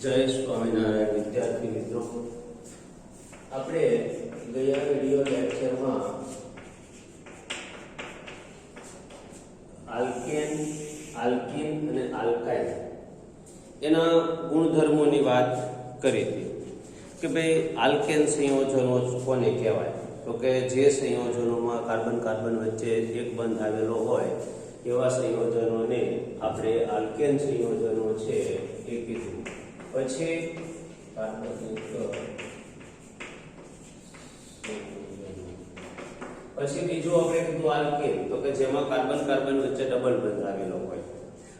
જય સ્વામિનારાયણ વિદ્યાર્થી મિત્રો, આપણે ગયા વિડિયો લેક્ચરમાં આલ્કેન, આલ્કીન અને આલ્કાઇન એના ગુણધર્મોની વાત કરી હતી કે ભાઈ આલ્કેન સંયોજનો કોને કહેવાય, તો કે જે સંયોજનોમાં કાર્બન કાર્બન વચ્ચે એક બંધ આવેલો હોય એવા સંયોજનોને આપણે આલ્કેન સંયોજનો છે એ કીધું. પછી બીજું આપણે કીધું આલ્કેન, તો કે જેમાં કાર્બન કાર્બન વચ્ચે ડબલ બંધ આવેલો હોય.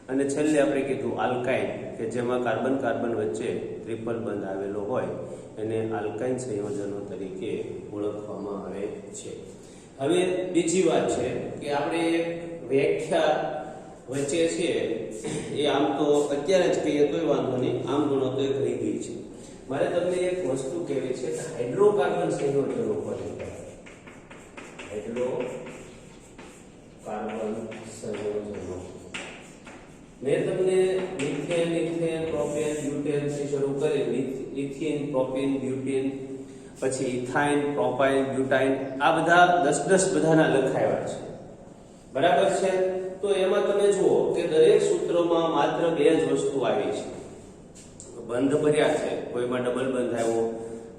અને છેલ્લે આપણે કીધું આલ્કાઇન કે જેમાં કાર્બન કાર્બન વચ્ચે ટ્રિપલ બંધ આવેલો હોય એને આલ્કાઇન સંયોજનો તરીકે ઓળખવામાં આવે છે. હવે બીજી વાત છે કે આપણે વ્યાખ્યા વચ્ચે છે એ આમ તો અત્યારે જ કહીએ તોય વાંધો નહીં, આમ ગણો તો એ કહી ગઈ છે. મારે તમને એક વસ્તુ કહેવી છે કે હાઇડ્રોકાર્બન સંયોજનો કોને કહેવાય? હાઇડ્રોકાર્બન સંયોજનો મેં તમને મિથેન, ઇથેન, પ્રોપેન, બ્યુટેન થી શરૂ કરી ઇથિન, પ્રોપીન, બ્યુટીન, પછી ઇથાઇન, પ્રોપાઇન, બ્યુટાઇન, આ બધા 10 બધાના લખાયા છે, બરાબર છે. તો એમાં તમે જુઓ કે દરેક સૂત્રોમાં માત્ર 2 જ વસ્તુ આવી છે, બંધ ભર્યા છે. કોઈમાં ડબલ બંધ આવ્યો,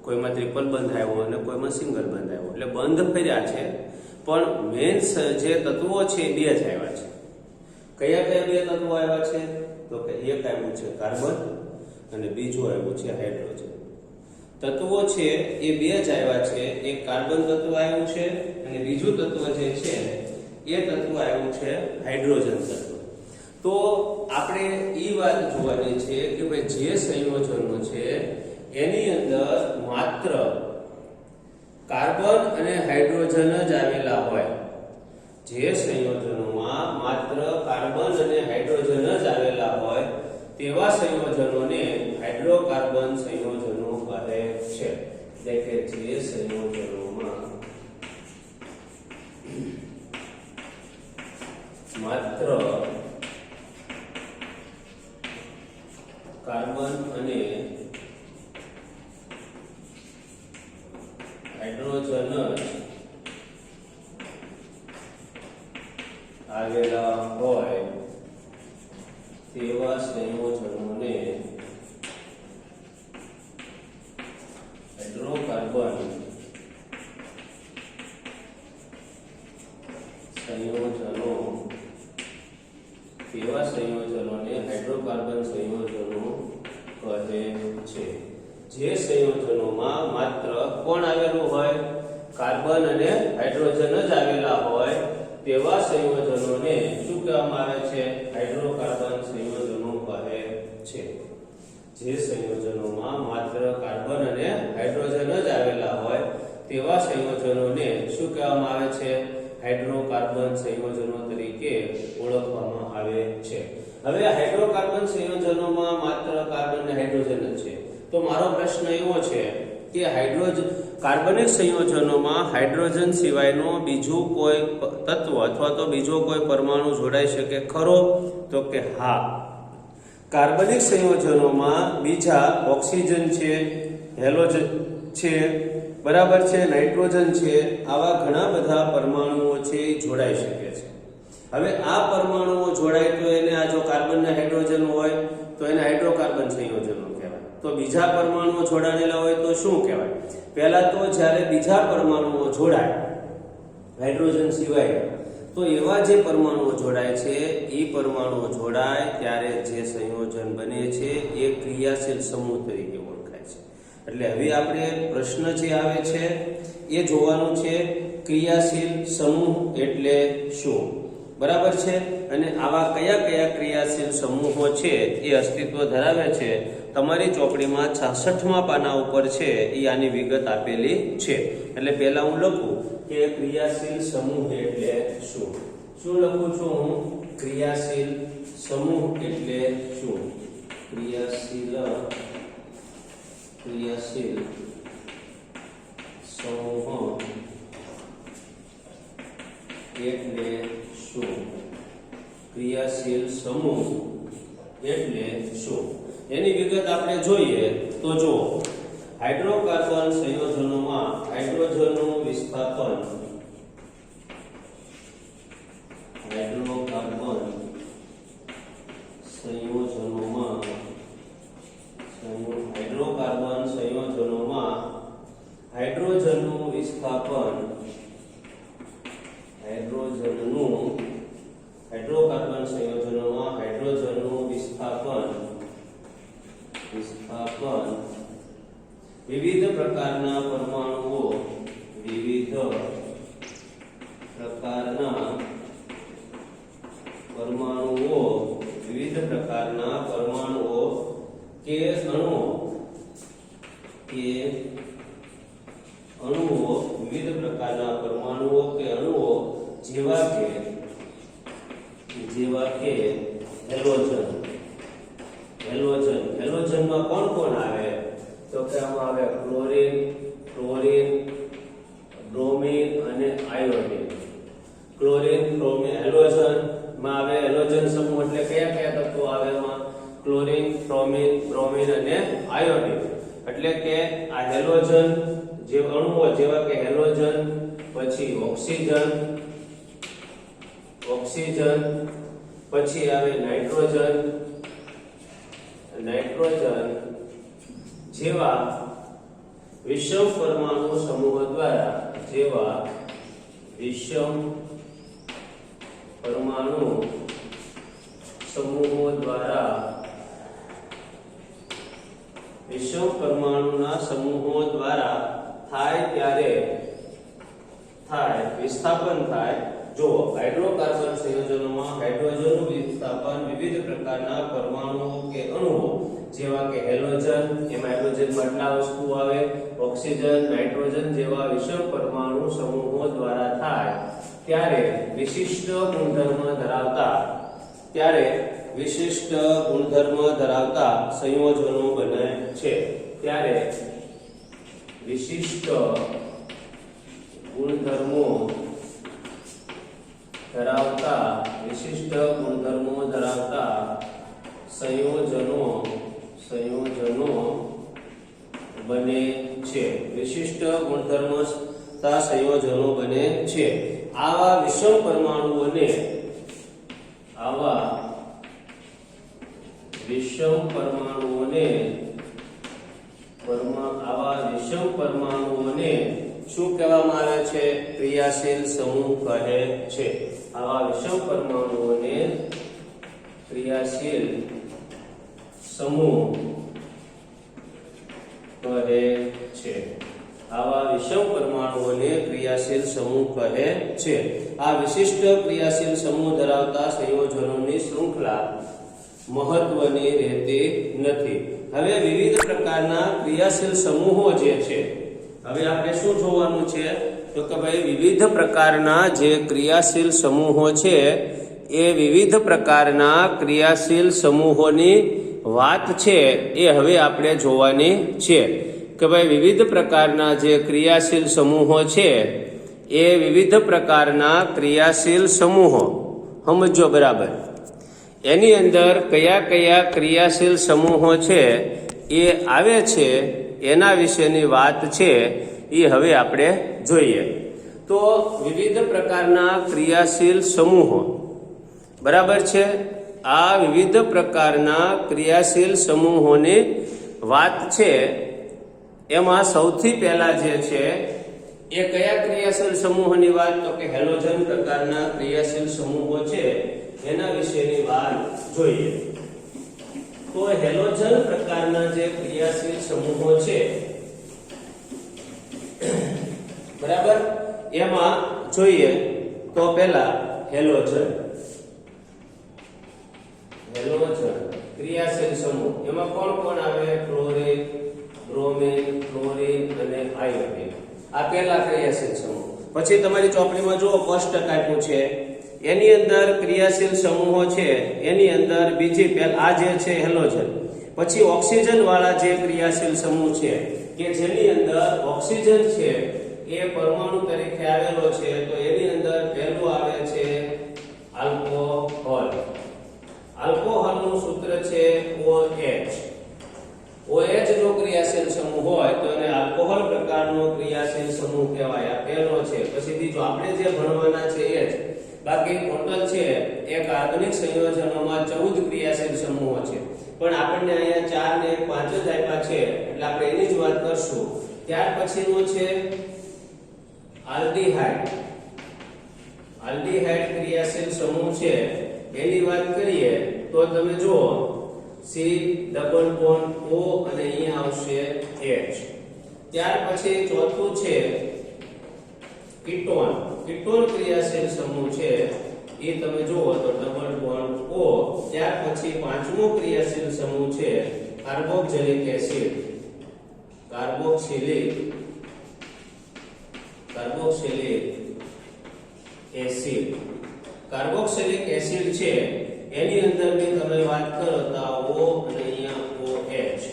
કોઈમાં ટ્રિપલ બંધ આવ્યો અને કોઈમાં સિંગલ બંધ આવ્યો, એટલે બંધ ભર્યા છે. પણ મેન જે તત્વો છે એ 2 જ આવ્યા છે. કયા કયા 2 તત્વો આવ્યા છે? તો કે એક આવ્યું છે કાર્બન અને બીજું આવ્યું છે હાઇડ્રોજન. તત્વો છે એ 2 જ આવ્યા છે. એક કાર્બન તત્વ આવ્યું છે અને બીજું તત્વ જે છે એ તત્વ આવ્યું છે હાઇડ્રોજન તત્વ. તો આપણે એ વાત જોવાની છે કે ભાઈ જે સંયોજનો છે એની અંદર માત્ર કાર્બન અને હાઇડ્રોજન જ આવેલા હોય, જે સંયોજનોમાં માત્ર કાર્બન અને હાઇડ્રોજન જ આવેલા હોય તેવા સંયોજનોને હાઇડ્રોકાર્બન સંયોજનો કહે છે. એટલે કે જે સંયોજનોમાં માત્ર કાર્બન અને હાઇડ્રોજન જ આવેલા હોય તેવા સંયોજનોને હાઇડ્રોકાર્બન સંયોજનો, તેવા સંયોજનોને હાઇડ્રોકાર્બન સંયોજનો કહે છે. જે સંયોજનોમાં માત્ર કોણ આવેલું હોય? કાર્બન અને હાઇડ્રોજન જ આવેલા હોય તેવા સંયોજનોને શું કહેવામાં આવે છે? હાઇડ્રોકાર્બન સંયોજનો કહે છે. જે સંયોજનોમાં માત્ર કાર્બન અને હાઇડ્રોજન જ આવેલા હોય તેવા સંયોજનોને શું કહેવામાં આવે છે? હાઇડ્રોકાર્બન સંયોજનો તરીકે ઓળખવામાં આવે છે. હવે હાઇડ્રોકાર્બન સંયોજનોમાં માત્ર કાર્બન અને હાઇડ્રોજન જ છે. તો મારો પ્રશ્ન એવો છે કે કાર્બનિક સંયોજનોમાં હાઇડ્રોજન સિવાયનો બીજું કોઈ તત્વ અથવા તો બીજો કોઈ પરમાણુ જોડાઈ શકે ખરો? તો કે હા. કાર્બનિક સંયોજનોમાં બીજા ઓક્સિજન છે, હેલોજન છે, બરાબર છે, નાઇટ્રોજન છે, આવા ઘણા બધા પરમાણુઓ છે એ જોડાઈ શકે છે. હવે આ પરમાણુઓ જોડાય તો એને આ જો કાર્બન અને હાઇડ્રોજન હોય તો એને હાઇડ્રોકાર્બન સંયોજનો કહેવાય. તો બીજા પરમાણુઓ જોડાયેલા હોય તો શું કહેવાય? પહેલા તો જ્યારે બીજા પરમાણુઓ જોડાય હાઇડ્રોજન સિવાય, તો એવા જે પરમાણુઓ જોડાય છે એ પરમાણુઓ જોડાય ત્યારે જે સંયોજન બને છે એ ક્રિયાશીલ સમૂહ તરીકે ઓળખાય છે. એટલે હવે આપણે પ્રશ્ન જે આવે છે એ જોવાનું છે ક્રિયાશીલ સમૂહ એટલે શું, બરાબર છે. અને આવા કયા કયા ક્રિયાશીલ સમૂહો છે એ અસ્તિત્વ ધરાવે છે? તમારી ચોપડીમાં 66મા પાના ઉપર છે એ આની વિગત આપેલી છે. એટલે પહેલા હું લખું કે ક્રિયાશીલ સમૂહ એટલે શું. શું લખું છું હું? ક્રિયાશીલ સમૂહ એટલે શું? ક્રિયાશીલ સમૂહ એટલે શું? ક્રિયાશીલ સમૂહ એટલે શું? એની વિગત આપણે જોઈએ તો જુઓ, હાઇડ્રોકાર્બન સંયોજનોમાં હાઇડ્રોજનનું વિસ્થાપન હાઇડ્રોકાર્બન સંયોજનોમાં હાઇડ્રોજનનું વિસ્થાપન હાઇડ્રોકાર્બન સંયોજનોમાં હાઇડ્રોજનનું વિસ્થાપન વિવિધ પ્રકારના પરમાણુઓ વિવિધ પ્રકારના પરમાણુઓ કે અણુઓ વિવિધ પ્રકારના પરમાણુઓ કે અણુઓ જેવા કે હેલોજનમાં કોણ આવે? તો કે આમાં આવે ક્લોરીન, બ્રોમિન અને આયોડીન. ક્લોરીન, બ્રોમિન, હેલોજનમાં આવે હેલોજન સમૂહ એટલે કયા તત્વો આવે એમાં? ક્લોરીન, બ્રોમિન અને આયોડીન. એટલે કે આ હેલોજન જે અણુઓ જેવા કે હેલોજન, પછી ઓક્સિજન, પછી આવે નાઇટ્રોજન જેવા વિષમ પરમાણુ સમૂહ દ્વારા વિષમ પરમાણુના સમૂહો દ્વારા વિસ્થાપન થાય. જો હાઇડ્રોકાર્બન સંયોજનોમાં હાઇડ્રોજનનું વિસ્થાપન વિવિધ પ્રકારના પરમાણુઓ કે અણુઓ જેવા કે હેલોજન, એમાં હાઇડ્રોજનમાં આટલા વસ્તુઓ આવે, ઓક્સિજન, નાઇટ્રોજન જેવા વિષમ પરમાણુ સમૂહો દ્વારા થાય ત્યારે વિશિષ્ટ ગુણધર્મ ધરાવતા સંયોજનો બને છે. ત્યારે વિશિષ્ટ ગુણધર્મો ધરાવતા સંયોજનો બને છે. વિશિષ્ટ ગુણધર્મતા સંયોજનો બને છે. આવા વિષમ પરમાણુઓને શું કહેવામાં આવે છે? ક્રિયાશીલ સમૂહ કહે છે. આવા વિષમ પરમાણુઓને ક્રિયાશીલ સમૂહ કહે છે. આ વિશિષ્ટ ક્રિયાશીલ સમૂહ ધરાવતા સંયોજનોની શૃંખલા મહત્વની રહેતી નથી. હવે વિવિધ પ્રકારના ક્રિયાશીલ સમૂહો જે છે, હવે આપણે શું જોવાનું છે? તો કે ભાઈ વિવિધ પ્રકારના જે ક્રિયાશીલ સમૂહો છે એ વિવિધ પ્રકારના ક્રિયાશીલ સમૂહોની વાત છે એ હવે આપણે જોવાની છે. કે ભાઈ વિવિધ પ્રકારના જે ક્રિયાશીલ સમૂહો છે એ વિવિધ પ્રકારના ક્રિયાશીલ સમૂહો સમજો બરાબર. એની અંદર કયા ક્રિયાશીલ સમૂહો છે એ આવે છે એના વિશેની વાત છે એ હવે આપણે જોઈએ. તો વિવિધ પ્રકારના ક્રિયાશીલ સમૂહો બરાબર છે. આ વિવિધ પ્રકારના ક્રિયાશીલ સમૂહોની વાત છે. એમાં સૌથી પહેલા જે છે એ કયા ક્રિયાશીલ સમૂહોની વાત? તો કે હેલોજન પ્રકારના ક્રિયાશીલ સમૂહો છે એના વિશેની વાત જોઈએ. તો હેલોજન પ્રકારના જે ક્રિયાશીલ સમૂહો છે બરાબર, એમાં જોઈએ તો પહેલા હેલોજન ક્રિયાશીલ સમૂહ. એમાં કોણ આવે? ક્લોરીન, બ્રોમિન, અને આયોડીન. આ પહેલા ક્રિયાશીલ સમૂહ. પછી તમારી ચોપડીમાં જુઓ કોષ્ટક આપ્યું છે, એની અંદર ક્રિયાશીલ સમૂહો છે એની અંદર બીજી આ જે છે હેલોજન, પછી ઓક્સિજન વાળા જે ક્રિયાશીલ સમૂહ છે કે જેની અંદર ઓક્સિજન છે એ પરમાણુ તરીકે આવેલો છે, તો એની અંદર પહેલું આવે છે આલ્કોહોલ. આલ્કોહોલનું સૂત્ર છે OH. OH નો ક્રિયાશીલ સમૂહ હોય તો એને આલ્કોહોલ પ્રકારનો ક્રિયાશીલ સમૂહ કહેવાય. આ પહેલો છે. પછી બીજો આપણે જે ભણવાના છે એ જ. બાકી ટોટલ છે એ કાર્બનિક સંયોજનોમાં 14 ક્રિયાશીલ સમૂહો છે, પણ આપણને અહીંયા 4 ને 5 જ આપ્યા છે એટલે આપણે એની જ વાત કરશું. ત્યાર પછીનો છે આલ્ડીહાઇડ. આલ્ડીહાઇડ ક્રિયાશીલ સમૂહ છે એની વાત કરીએ તો તમે જુઓ C ડબલ બોન્ડ O અને અહીંયા આવશે H. ત્યાર પછી ચોથું છે કીટોન. કીટોન ક્રિયાશીલ સમૂહ છે એ તમે જુઓ તો ડબલ બોન્ડ O. ત્યાર પછી પાંચમો ક્રિયાશીલ સમૂહ છે carboxylic acid. Carboxylic acid. Carboxylic acid છે એની અંદર બી તમે વાત કરો તો O અને અહીંયા OH.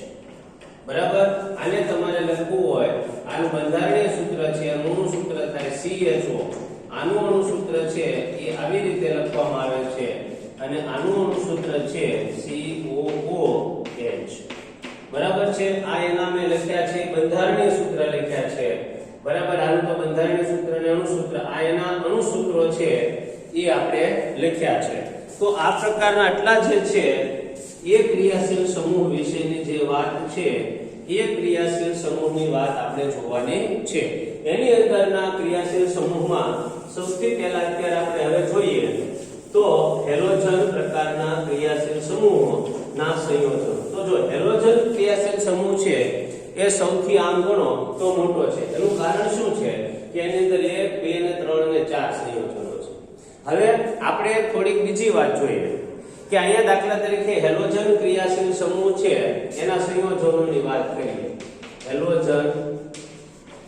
બરાબર. આને તમારે લખવું હોય, આનું બંધારણીય સૂત્ર છે, અણુનું સૂત્ર થાય CHO. આનું અણુ સૂત્ર છે એ આવી રીતે લખવામાં આવે છે અને આનું અણુ સૂત્ર છે COOH. બરાબર છે. આ એના મેં લખ્યા છે બંધારણીય સૂત્ર લખ્યા છે. બરાબર. આનું તો બંધારણીય સૂત્ર અને અણુ સૂત્ર, આ એના અણુ સૂત્રો છે એ આપણે લખ્યા છે. તો આ પ્રકારના આટલા જે છે એ ક્રિયાશીલ સમૂહ વિશેની જે વાત છે એ ક્રિયાશીલ સમૂહની વાત આપણે જોવાની છે. એની અંદરના ક્રિયાશીલ સમૂહમાં સૌથી પહેલા અત્યારે આપણે હવે જોઈએ તો હેલોજન પ્રકારના ક્રિયાશીલ સમૂહોના સંયોજનો. તો જો હેલોજન ક્રિયાશીલ સમૂહ છે એ સૌથી આમ ગણો તો મોટો છે. એનું કારણ શું છે કે એની અંદર 1 2 અને 3 અને 4 સંયોજનો છે. હવે આપણે થોડીક બીજી વાત જોઈએ કે અહીંયા દાખલા તરીકે હેલોજન ક્રિયાશીલ સમૂહ છે એના સંયોજનોની વાત કરીએ. હેલોજન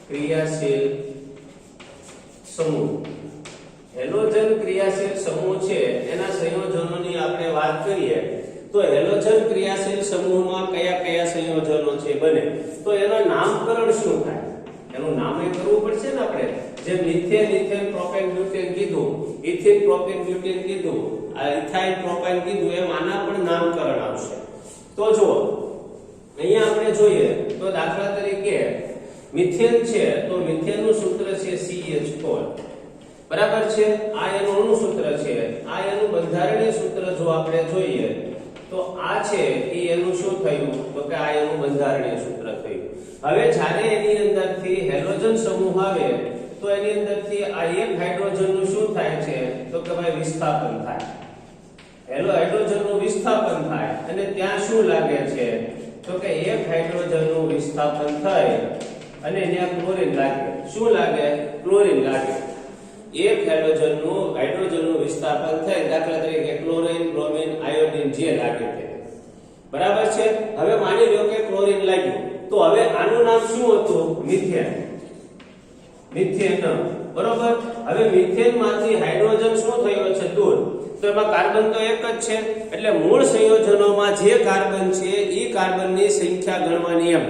ક્રિયાશીલ સમૂહ. હેલોજન ક્રિયાશીલ સમૂહ છે એના સંયોજનોની આપણે વાત કરીએ તો હેલોજન ક્રિયાશીલ સમૂહમાં કયા કયા સંયોજનો છે બને, તો એનું નામકરણ શું થાય? એનું નામ એ કરવું પડશે ને આપણે. જે મિથેન ઇથેન પ્રોપેન બ્યુટેન કીધું, ઇથિન પ્રોપેન બ્યુટેન કીધું, આ ઇથાઇલ પ્રોપાઇલ કીધું, એમ આના પણ નામકરણ આવશે. તો જો અહીંયા આપણે જોઈએ તો દાખલા તરીકે મિથેન છે તો મિથેનનું સૂત્ર છે CH4. બરાબર છે. આ એનું અણુ સૂત્ર છે. આ એનું બંધારણીય સૂત્ર જો આપણે જોઈએ તો આ છે એ એનું શું થયું તો કે આ એનું બંધારણીય સૂત્ર થયું. હવે જ્યારે એની અંદરથી હેલોજન સમૂહ આવે તો એની અંદરથી આ એક હાઇડ્રોજનનું શું થાય છે તો કે ભાઈ વિસ્થાપન થાય. હાઇડ્રોજનનું વિસ્થાપન થાય અને ત્યાં શું લાગે છે તો કે એક હાઇડ્રોજનનું વિસ્થાપન થાય અને ત્યાં ક્લોરીન લાગે. શું લાગે? ક્લોરીન લાગે. એક હાઇડ્રોજનનું વિસ્થાપન થાય, દાખલા તરીકે ક્લોરીન, બ્રોમિન, આયોડીન જે લાગે તે. બરાબર છે. હવે માની લો કે ક્લોરીન લાગ્યું તો હવે આનું નામ શું હતું? મિથેન. મિથેન. બરોબર. હવે મિથેનમાંથી હાઇડ્રોજન શું થયો છે? દૂર. તો એમાં કાર્બન તો એક જ છે એટલે મૂળ સંયોજનોમાં જે કાર્બન છે એ કાર્બનની સંખ્યા ગણવાની એમ.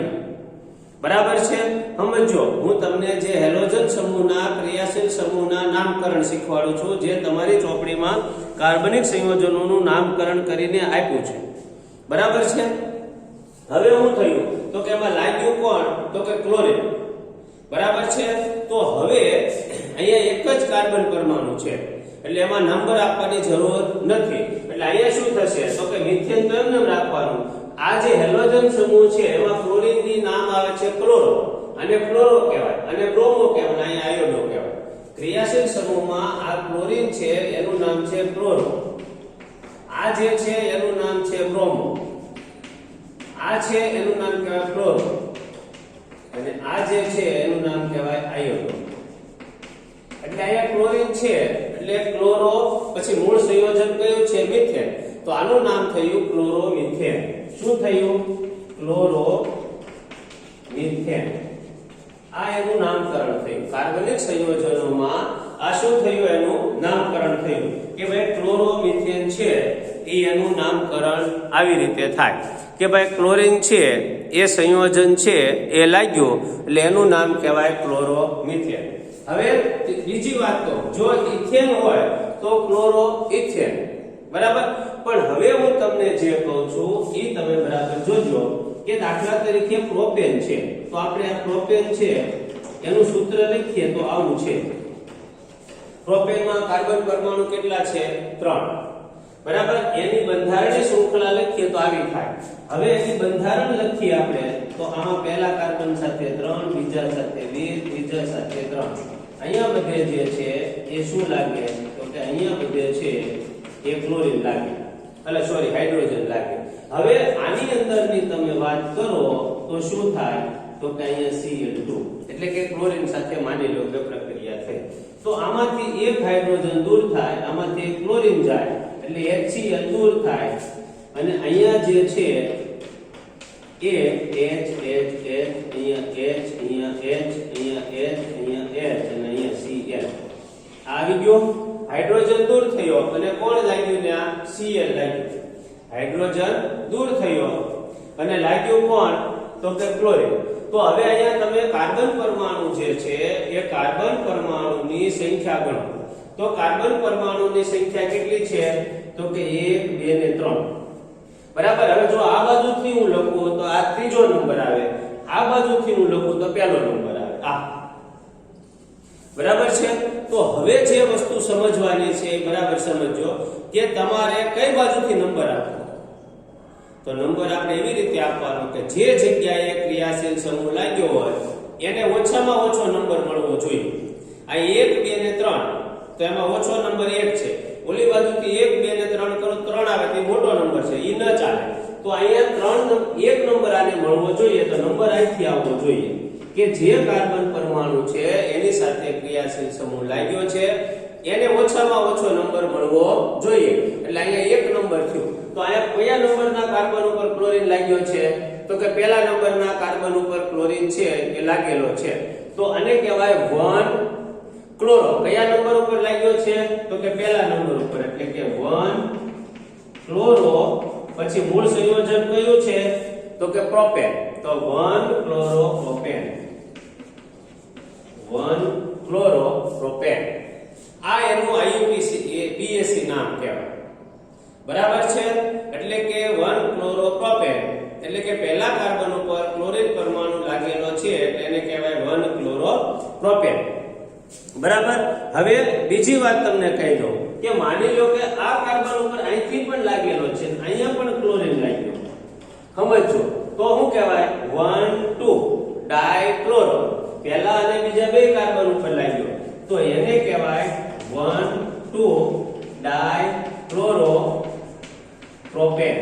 બરાબર છે. સમજો, હું તમને જે હેલોજન સમૂહના ક્રિયાશીલ સમૂહના નામકરણ શીખવાડું છું, જે તમારી ચોપડીમાં કાર્બનિક સંયોજનોનું નામકરણ કરીને આપ્યું છે. બરાબર છે. હવે શું થયું તો કે એમાં લાગ્યું કોણ તો કે ક્લોરીન. બરાબર છે. તો હવે અહીંયા એક જ કાર્બન પરમાણુ છે એટલે એમાં નંબર આપવાની જરૂર નથી. એટલે અહીંયા શું થશે તો કે મિથેન તો એમ નામ રાખવાનું. આ જે હેલોજન સમૂહ છે એમાં ક્લોરીન ની નામ આવે છે ક્લોરો, અને ક્લોરો કહેવાય, અને બ્રોમો કહેવાય, અહીંયા આયોડો કહેવાય. ક્રિયાશીલ સમૂહમાં આ ક્લોરીન છે એનું નામ છે ક્લોરો, આ જે છે એનું નામ છે બ્રોમો, આ છે એનું નામ કહેવાય ક્લોરો, અને આ જે છે એનું નામ કહેવાય આયોડો. એટલે અહીંયા ક્લોરીન છે એટલે ક્લોરો, પછી મૂળ સંયોજન કયું છે? મિથેન. તો આનું નામ થયું ક્લોરોમિથેન. શું થયું? ક્લોરોમિથેન. આ એનું નામકરણ થયું. કાર્બનિક સંયોજનોમાં આ શું થયું? એનું નામકરણ થયું કે ભાઈ ક્લોરોમિથેન છે એ એનું નામકરણ આવી રીતે થાય કે ભાઈ ક્લોરીન છે એ સંયોજન છે એ લાગ્યું એટલે એનું નામ કહેવાય ક્લોરોમિથેન. હવે બીજી વાત તો જો ઇથેન હોય તો ક્લોરો ઇથેન. બરાબર. પણ હવે હું તમને જે કહું છું એ તમે બરાબર જોજો કે દાખલા તરીકે પ્રોપેન છે તો આપણે આ પ્રોપેન છે એનું સૂત્ર લખીએ તો આવું છે પ્રોપેનમાં કાર્બન પરમાણુ કેટલા છે 3 બરાબર એની બંધારણીય શૃંખલા લખીએ તો આવી થાય હવે એની બંધારણ લખીએ આપણે તો આમાં પહેલા કાર્બન સાથે 3 બીજા સાથે 2 ત્રીજા સાથે 3 અહીંયા બધે જે છે એ શું લાગે તો કે અહીંયા બધે છે એ ક્લોરીન લાગે એટલે સોરી હાઇડ્રોજન લાગે હવે આની અંદરની તમે વાત કરો તો શું થાય તો કે અહીંયા Cl2 એટલે કે ક્લોરીન સાથે માની લો કે પ્રક્રિયા થઈ તો આમાંથી એક હાઇડ્રોજન દૂર થાય આમાંથી એક ક્લોરીન જાય એટલે HCl દૂર થાય અને અહીંયા જે છે એ H અહીંયા H અહીંયા H અહીંયા H અહીંયા H અને અહીંયા Cl આવી ગયો હાઇડ્રોજન દૂર થયો અને કોણ લાગ્યું ને આ Cl લાગ્યું હાઇડ્રોજન દૂર થયો અને લાગ્યું કોણ તો કે ક્લોરીન તો હવે અહીંયા તમે કાર્બન પરમાણુ જે છે એ કાર્બન પરમાણુની સંખ્યા ગણો તો કાર્બન પરમાણુની સંખ્યા કેટલી છે તો કે 1 2 ને 3 બરાબર હવે જો આ બાજુથી હું લખું તો આ ત્રીજો નંબર આવે આ બાજુથી હું લખું તો પહેલો નંબર આવે આ બરાબર છે તો હવે જે વસ્તુ સમજવાની છે એ બરાબર સમજો કે તમારે કઈ બાજુથી નંબર આપવો તો નંબર આપણે એવી રીતે આપવાનો કે જે જગ્યાએ ક્રિયાશીલ સમૂહ લાગ્યો હોય એને ઓછામાં ઓછો નંબર મળવો જોઈએ આ 1 2 ને 3 તો એમાં ઓછો નંબર 1 છે ઓલી બાજુથી 1 2 ને 3 કરો 3 આવે તે મોટો નંબર છે ઈ ન ચાલે તો અહીંયા 1 નંબર આને મળવો જોઈએ તો નંબર અહીંથી આવવો જોઈએ કે જે કાર્બન પરમાણુ છે એની સાથે ક્રિયાશીલ સમૂહ લાગ્યો છે એને ઓછામાં ઓછો નંબર મળવો જોઈએ એટલે અહીંયા 1 નંબર થયો તો અહીંયા કયા નંબરના કાર્બન ઉપર ક્લોરીન લાગ્યો છે તો કે પહેલા નંબરના કાર્બન ઉપર ક્લોરીન છે એ લાગેલો છે તો આને કહેવાય 1 ક્લોરો કયા નંબર ઉપર લાગ્યો છે તો કે પહેલા નંબર ઉપર એટલે કે 1 ક્લોરો પછી મૂળ સંયોજન કયું છે તો કે પ્રોપેન તો 1 ક્લોરો પ્રોપેન 1 ક્લોરો પ્રોપેન આ એનું IUPAC BAC નામ કહેવાય બરાબર છે એટલે કે 1 ક્લોરો પ્રોપેન એટલે કે પહેલા કાર્બન ઉપર ક્લોરીન પરમાણુ લાગેલો છે એટલે એને કહેવાય 1 ક્લોરો પ્રોપેન બરાબર હવે બીજી વાત તમને કહી દઉં કે માની લો કે આ કાર્બન ઉપર અહીંથી પણ લાગેલો છે અહીંયા પણ ક્લોરીન લાગ્યો સમજો તો શું કહેવાય 1 2 ડાયક્લોરો પહેલા અને બીજા બે કાર્બન ઉપર લાગ્યો તો એને કહેવાય 1 2 ડાયક્લોરો પ્રોપેન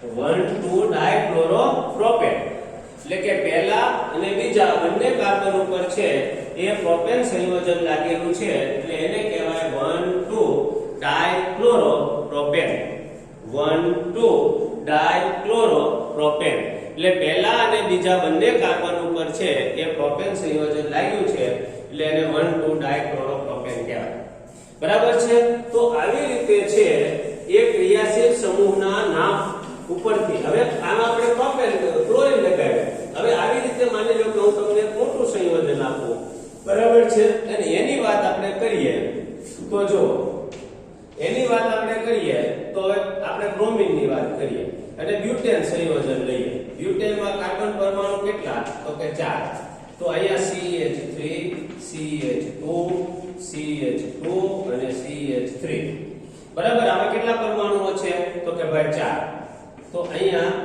1 2 ડાયક્લોરો પ્રોપેન એટલે કે પહેલા અને બીજા બંને કાર્બન ઉપર છે એ પ્રોપેન સંયોજન લાગેલું છે એટલે એને કહેવાય 1 2 ડાયક્લોરો પ્રોપેન 1 2 ડાયક્લોરો પ્રોપેન એટલે પહેલા અને બીજા બંને કાર્બન ઉપર છે એ પ્રોપેન સંયોજન લાગ્યું છે એટલે એને 1 2 ડાયક્લોરો પ્રોપેન કહેવાય બરાબર છે તો આવી રીતે છે એ ક્રિયાશીલ સમૂહના નામ ઉપરથી હવે આમાં આપણે પ્રોપેન ક્લોરીન લગાવ્યા હવે આવી રીતે માની લો કે હું તમને મોટું સંયોજન આપું બરાબર છે અને એની વાત આપણે કરીએ તો જો એની વાત આપણે કરીએ તો આપણે બ્રોમિન ની વાત કરીએ અને બ્યુટેન સંયોજન લઈએ બ્યુટેનમાં કાર્બન પરમાણુ કેટલા તો કે 4 તો અહીંયા CH3 CH2 અને CH3 બરાબર આમાં કેટલા પરમાણુઓ છે તો કે ભાઈ 4 તો અહીંયા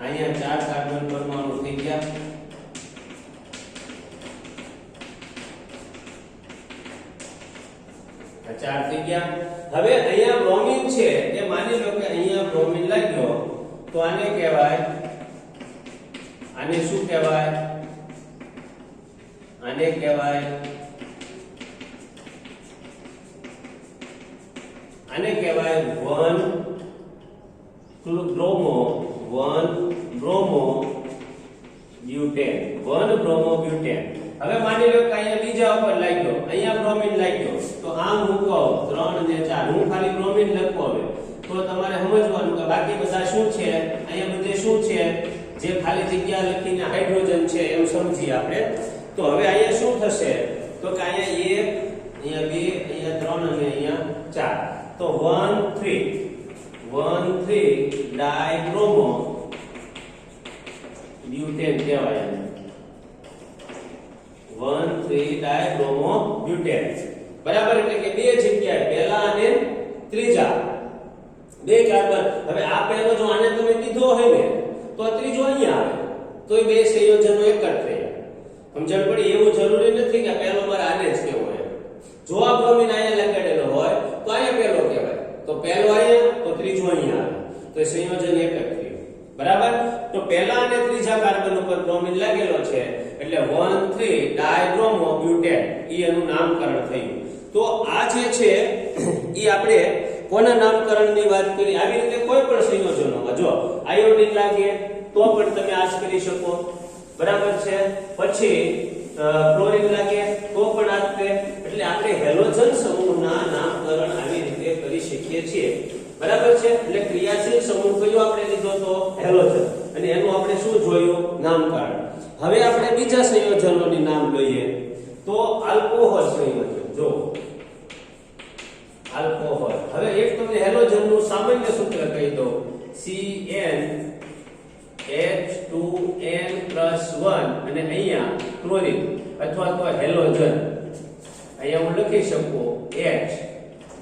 4 કાર્બન પરમાણુ થઈ ગયા આ 4 થઈ ગયા હવે અહીંયા બ્રોમિન છે એ માની લો કે અહીંયા બ્રોમિન લાગ્યો તો આને કહેવાય આને શું કહેવાય આને કહેવાય 1 બ્રોમો બ્યુટેન હવે માની લો કે અહીંયા બીજા ઉપર લાગ્યો અહીંયા બ્રોમિન લાગ્યો તો આમ મૂકો 3 ને 4 હું ખાલી બ્રોમિન લખો હવે તો તમારે સમજવાનું કે બાકી બધા શું છે અહીંયા બધે શું છે જે ખાલી જગ્યા લખીને હાઇડ્રોજન છે એમ સમજી આપણે તો હવે અહીંયા શું થશે તો કે અહીંયા અહીંયા 2, અહીંયા 3 અને અહીંયા 4. તો 1,3 ડાયબ્રોમો બ્યુટેન કહેવાય. 1,3 ડાયબ્રોમો બ્યુટેન. બરાબર, એટલે કે બે જગ્યાએ પહેલા અને ત્રીજા બે કાર્બન. હવે આ પહેલો જો આને તમે કીધો હોય ને તો આ ત્રીજો અહીંયા આવે તો એ બે સંયોજનો એક જ થયા. સમજણ પડી? એવું જરૂરી નથી કે પહેલો મારે આને જ કહેવો હોય. જો આ બ્રોમિન અહીંયા લગાડેલો હોય તો અહીંયા પહેલો કહેવાય, તો પહેલો અહીંયા તો ત્રીજો અહીંયા આવે, તો એ સંયોજન એક જ થયું. બરાબર, તો પહેલા અને ત્રીજા કાર્બન ઉપર બ્રોમિન લાગેલો છે એટલે 1,3 ડાયબ્રોમો બ્યુટેન ઈ એનું નામકરણ થયું. તો આ જે છે ઈ આપણે કોના નામકરણની વાત કરી? આવી રીતે કોઈ પણ સંયોજનોમાં જો આયોડિન લાગે તો પણ તમે આ જ કરી શકો. બરાબર છે. પછી ક્લોરીન લાગે તો પણ આ રીતે. એટલે આપણે હેલોજન સમૂહના નામકરણ આવી રીતે કરી શકીએ છીએ. બરાબર છે. એટલે ક્રિયાશીલ સમૂહ કયો આપણે લીધો તો હેલોજન, અને એનું આપણે શું જોયું? નામકરણ. હવે આપણે બીજા સંયોજનોની નામ લઈએ તો આલ્કોહોલ સંયોજન. જો આલ્કોહોલ. હવે એક તમને હેલોજનનું સામાન્ય સૂત્ર કહી દો. CnH2n+1 અને અહીંયા ક્લોરીન અથવા તો હેલોજન. અહીંયા હું લખી શકું H,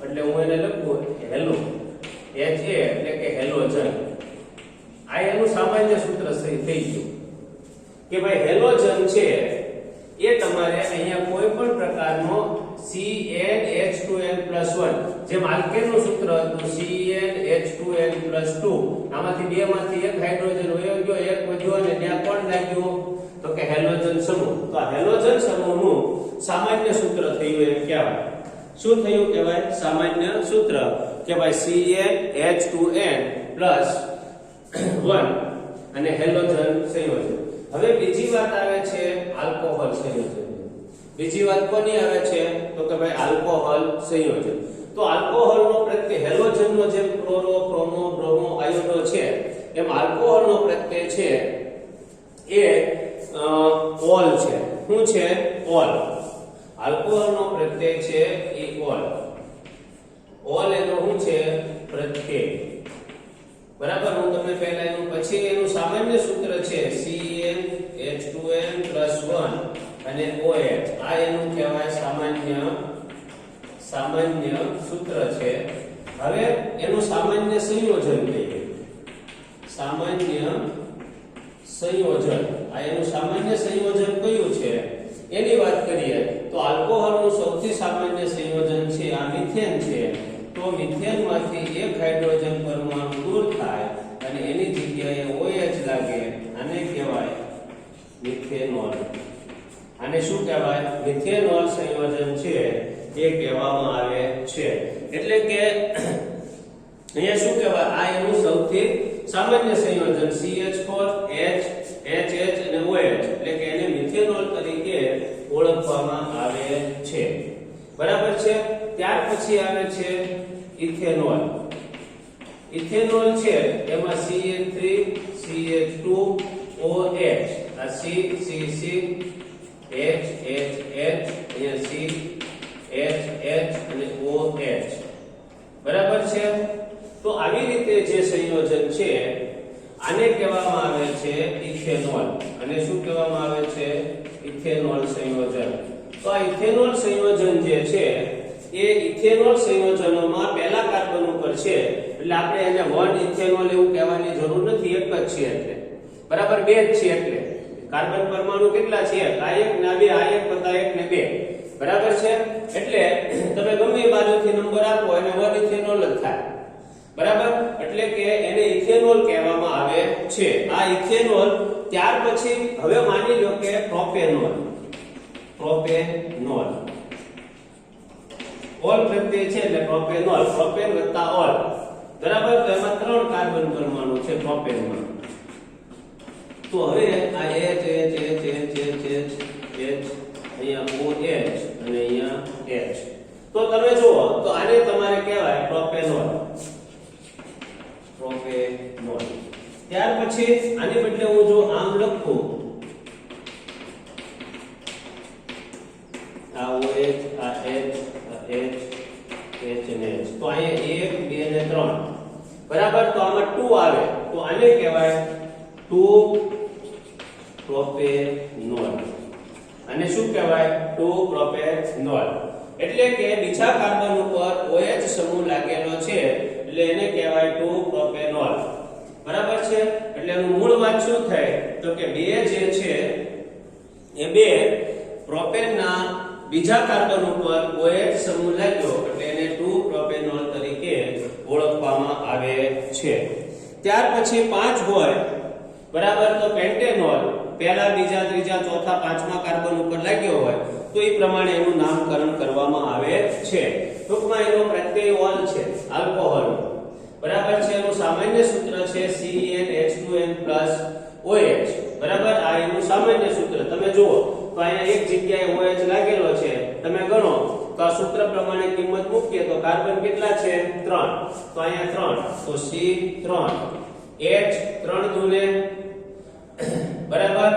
એટલે હું એને લખું હેલો. Ha એટલે કે હેલોજન. આ એનું સામાન્ય સૂત્ર થઈ ગયું કે ભાઈ હેલોજન છે એ તમારે અહીંયા કોઈ પણ પ્રકારનો CnH2n+1, જેમ આલ્કેનનું સૂત્ર હતું CnH2n+2, આમાંથી બે માંથી એક હાઇડ્રોજન વયો ગયો, એક વધ્યો અને ત્યાં કોણ લાગ્યું તો કે હેલોજન સમૂહ. તો આ હેલોજન સમૂહનું સામાન્ય સૂત્ર થયું એમ કહેવાય. શું થયું કહેવાય? સામાન્ય સૂત્ર કે ભાઈ CnH2n+1 અને હેલોજન સંયોજન. હવે બીજી વાત આવે છે આલ્કોહોલ સંયોજન. બીજી વાત કોની આવે છે તો કે ભાઈ આલ્કોહોલ સંયોજન. તો આલ્કોહોલનો પ્રત્યય હેલોજનનો જેમ ક્લોરો, બ્રોમો, બ્રોમો, આયોડો છે એમ આલ્કોહોલનો પ્રત્યય છે એ ઓલ છે. શું છે? ઓલ. આલ્કોહોલનો પ્રત્યય છે એ ઓલ. ઓલ એનો શું છે? પ્રત્યય. બરાબર, હું તમને પહેલા એનું પછી એનું સામાન્ય સૂત્ર છે CnH2n+1 અને OH. આ એનું કહેવાય સામાન્ય સૂત્ર છે. હવે એનું સામાન્ય સંયોજન કહીએ. સામાન્ય સંયોજન. આ એનું સામાન્ય સંયોજન કયું છે એની વાત કરીએ તો આલ્કોહોલનું સૌથી સામાન્ય સંયોજન છે આ મિથેન છે. તો મિથેનમાંથી એક હાઇડ્રોજન પરમાણુ દૂર થાય અને એની જગ્યાએ OH લાગે. આને કહેવાય મિથેનોલ. આને શું કહેવાય? મિથેનોલ સંયોજન છે એ કહેવામાં આવે છે. એટલે કે અહીંયા શું કહેવાય? આ એનું સૌથી સામાન્ય સંયોજન CH4 H HH અને OH, એટલે કે એને મિથેનોલ તરીકે ઓળખવામાં આવે છે. બરાબર છે. ત્યાર પછી આવે છે ઇથેનોલ. ઇથેનોલ છે એમાં CH3 CH2 OH, આ C C C H H H, અહીંયા C H H અને OH. બરાબર છે. તો આવી રીતે જે સંયોજન છે આને કહેવામાં આવે છે ઇથેનોલ. અને શું કહેવામાં આવે છે? ઇથેનોલ સંયોજન. તો આ ઇથેનોલ સંયોજન જે છે એ ઇથેનોલ સંયોજનોમાં પહેલા કાર્બન ઉપર છે એટલે આપણે એને 1 ઇથેનોલ એવું કહેવાની જરૂર નથી, એક જ છે એટલે. બરાબર, બે જ છે એટલે. કાર્બન પરમાણુ કેટલા છે? આ એક ને આ બે, આ એક વત્તા એક ને બે. બરાબર છે. એટલે તમે ગમે એ બાજુથી નંબર આપો એને 1 ઇથેનોલ જ થાય. બરાબર, એટલે કે એને ઇથેનોલ કહેવામાં આવે છે. આ ઇથેનોલ. ત્યાર પછી હવે માની લો કે પ્રોપેનોલ. પ્રોપેનોલ ઓલ પ્રત્યય છે એટલે પ્રોપેનોલ. પ્રોપેન વત્તા ઓલ. બરાબર, તો એમાં 3 કાર્બન પરમાણુ છે પ્રોપેનમાં. તો હવે આ H H H H H H અહીંયા OH અને અહીંયા H. તો તમે જુઓ તો આને તમારે કહેવાય પ્રોપેનોલ. પ્રોપેનોલ. ત્યાર પછી આની બદલે હું જો આમ લખું આ OH આ H NH. તો અહીંયા 1 2 ને 3 બરાબર. તો આમાં 2 આવે તો આને કહેવાય 2 પ્રોપેનોલ. અને શું કહેવાય 2 પ્રોપેનોલ. એટલે કે બીજા કાર્બન ઉપર OH સમૂહ લાગેલો છે એટલે એને કહેવાય 2 પ્રોપેનોલ. બરાબર છે. એટલે એનું મૂળ વાત શું થાય તો કે બે જે છે એ બે પ્રોપેનના બીજા કાર્બન ઉપર OH સમૂહ લાગ્યો એટલે એને 2 પ્રોપેનોલ તરીકે ઓળખવામાં આવે છે. ત્યાર પછી 5 હોય બરાબર તો પેન્ટેનોલ પહેલા બીજા ત્રીજા ચોથા પાંચમા કાર્બન ઉપર લાગ્યો હોય તો એ પ્રમાણે એનું નામકરણ કરવામાં આવે છે. ટૂંકમાં એનો પ્રત્યય ઓલ છે આલ્કોહોલ. બરાબર છે. એનું સામાન્ય સૂત્ર છે CnH2n OH. બરાબર. આ એનું સામાન્ય સૂત્ર તમે જુઓ તો અહીંયા એક જગ્યાએ OH લાગેલો છે તમે ગણો તો આ સૂત્ર પ્રમાણે કિંમત મૂકીએ તો કાર્બન કેટલા છે 3. તો અહીંયા 3 તો C3 H 3 દુને બરાબર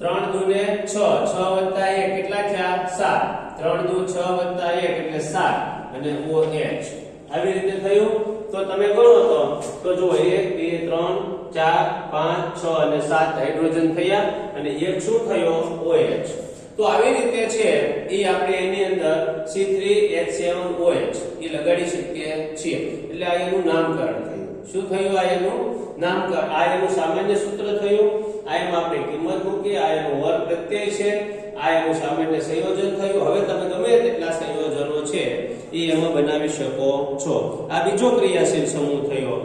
3 દુને 6 6 + 1 કેટલા થયા 7 3 દુ 6 + 1 એટલે 7 અને OH આવી રીતે થયું. તો તમે ગણો તો જો 1 2 3 4 5 6 અને 7 હાઇડ્રોજન થયા અને એક શું થયો OH. તો આવી રીતે છે એ આપણે એની અંદર C3H7OH એ લગાડી શકીએ છીએ. એટલે આ એનું નામકરણ થયું. શું થયું? આ એનું નામકરણ. આ એનું સામાન્ય સૂત્ર થયું. આ એમાં આપણે કિંમત મૂકી. આ એનો વર્ગ પ્રત્યય છે. આ એનું સામાન્ય સંયોજન થયું. હવે તમે ગમે તેટલા સંયોજનો છે એ એમાં બનાવી શકો છો. આ બીજો ક્રિયાશીલ સમૂહ થયો.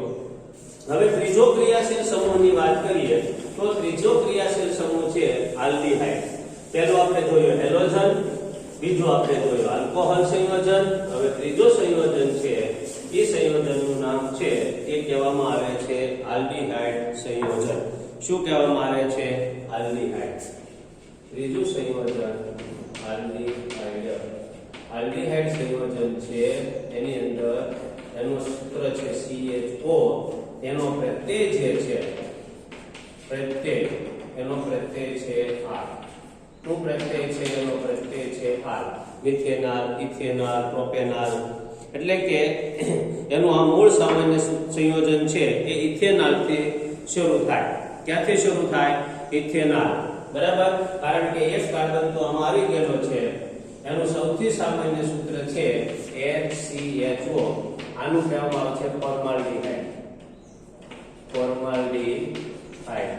હવે ત્રીજો ક્રિયાશીલ સમૂહની વાત કરીએ તો ત્રીજો ક્રિયાશીલ સમૂહ છે આલ્ડીહાઇડ. પહેલો આપણે જોયો હેલોજન, બીજો આપણે જોયો આલ્કોહોલ સંયોજન. હવે ત્રીજો સંયોજન છે એ સંયોજનનું નામ છે એ કહેવામાં આવે છે આલ્ડીહાઇડ સંયોજન. શું કહેવામાં આવે છે? આલ્ડીહાઇડ. ત્રીજું સંયોજન આલ્ડીહાઇડ. આલ્ડીહાઇડ સંયોજન છે એની અંદર એનું સૂત્ર છે CHO. એનો પ્રત્યય જે છે પ્રત્યય એનો પ્રત્યય છે R. શું પ્રત્યય છે? એનો પ્રત્યય છે R. મિથેનાલ, ઇથેનાલ, પ્રોપેનાલ. એટલે કે એનું આ મૂળ સામાન્ય સંયોજન છે એ ઇથેનાલ થી શરૂ થાય. ક્યાંથી શરૂ થાય? ઇથેનાલ. બરાબર. કારણ કે એક કાર્બન તો આમાં આવી ગયેલો છે. એનું સૌથી સામાન્ય સૂત્ર છે HCHO. આનું કહેવામાં આવે છે ફોર્માલ્ડીહાઇડ. ફોર્માલ્ડીહાઇડ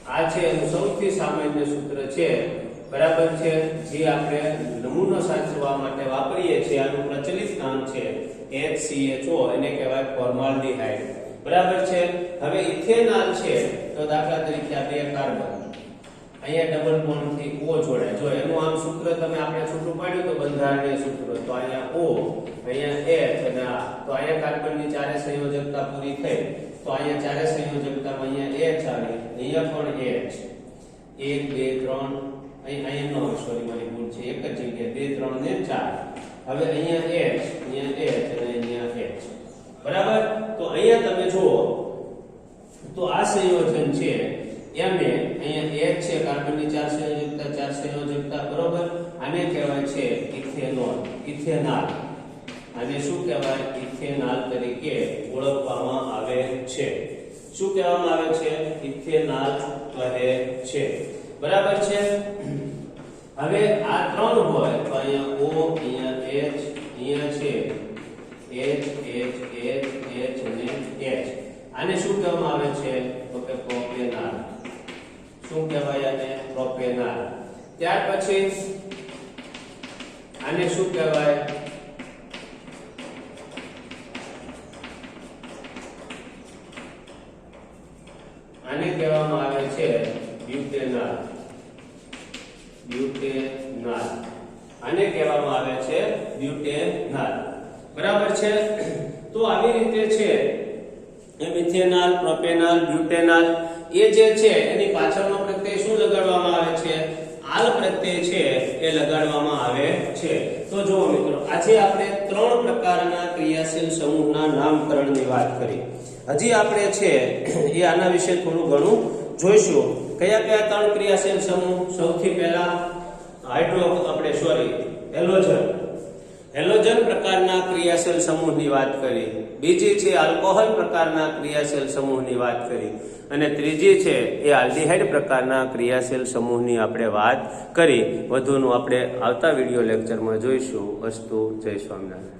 આ છે એનું સૌથી સામાન્ય સૂત્ર છે. બરાબર છે. જે આપણે નમૂનો સાચવવા માટે વાપરીએ છીએ આનું પ્રચલિત નામ છે HCHO. એને કહેવાય ફોર્માલ્ડીહાઇડ. બરાબર છે. હવે ઇથેનાલ છે તો દાખલા તરીકે આ બે કાર્બન અહીંયા ડબલ બોન્ડ થી O જોડાય. જો એનું આમ સૂત્ર તમે આપણે છૂટું પાડ્યું તો બંધારણીય સૂત્ર તો અહીંયા O અહીંયા H અને આ તો અહીંયા કાર્બનની ચારે સંયોજકતા પૂરી થઈ. તો અહીંયા ચારે સંયોજકતામાં અહીંયા H આવી, અહીંયા પણ H 1 2 3 અહીંયા નો સોરી મારી ભૂલ છે એક જ જગ્યાએ 2 3 ને 4. હવે અહીંયા H અહીંયા H અને અહીંયા H. બરાબર. તો અહીંયા તમે જુઓ તો આ સંયોજન છે એમને અહીંયા H છે કાર્બનની ચાર સંયોજકતા બરોબર. આને કહેવાય છે ઇથેનોલ, ઇથેનાલ. આને શું કહેવાય? ઇથેનાલ તરીકે ઓળખવામાં આવે છે. શું કહેવામાં આવે છે? ઇથેનાલ કહે છે. બરાબર છે. હવે આ ત્રણ હોય તો અહીંયા O અહીંયા H અહીંયા છે H H H H અને H. આને શું કહેવામાં આવે છે? તો કે પ્રોપેનાલ. શું કહેવાય આને? પ્રોપેનાલ. ત્યાર પછી આને શું કહેવાય? આને કહેવામાં આવે છે બ્યુટેનાલ. બ્યુટેનાલ. આને કહેવામાં આવે છે બ્યુટેનાલ. બરાબર છે. તો આવી રીતે છે મિથેનાલ, પ્રોપેનાલ, બ્યુટેનાલ એ જે છે એની પાછળનો પ્રત્યય શું લગાડવામાં આવે છે? આલ પ્રત્યય છે એ લગાડવામાં આવે છે. તો જુઓ મિત્રો, આજે આપણે ત્રણ પ્રકારના ક્રિયાશીલ સમૂહના નામકરણની વાત કરી. હજી આપણે છે એ આના વિશે થોડું ઘણું જોઈશું. કયા કયા ત્રણ ક્રિયાશીલ સમૂહ? સૌથી પહેલા હેલોજન. હેલોજન પ્રકારના ક્રિયાશીલ સમૂહની વાત કરી, બીજી છે આલ્કોહોલ પ્રકારના ક્રિયાશીલ સમૂહની વાત કરી, અને ત્રીજી છે એ આલ્ડીહાઇડ પ્રકારના ક્રિયાશીલ સમૂહની આપણે વાત કરી. વધુનું આપણે આવતા વિડીયો લેક્ચરમાં જોઈશું. અસ્તુ. જય સ્વામિનારાયણ.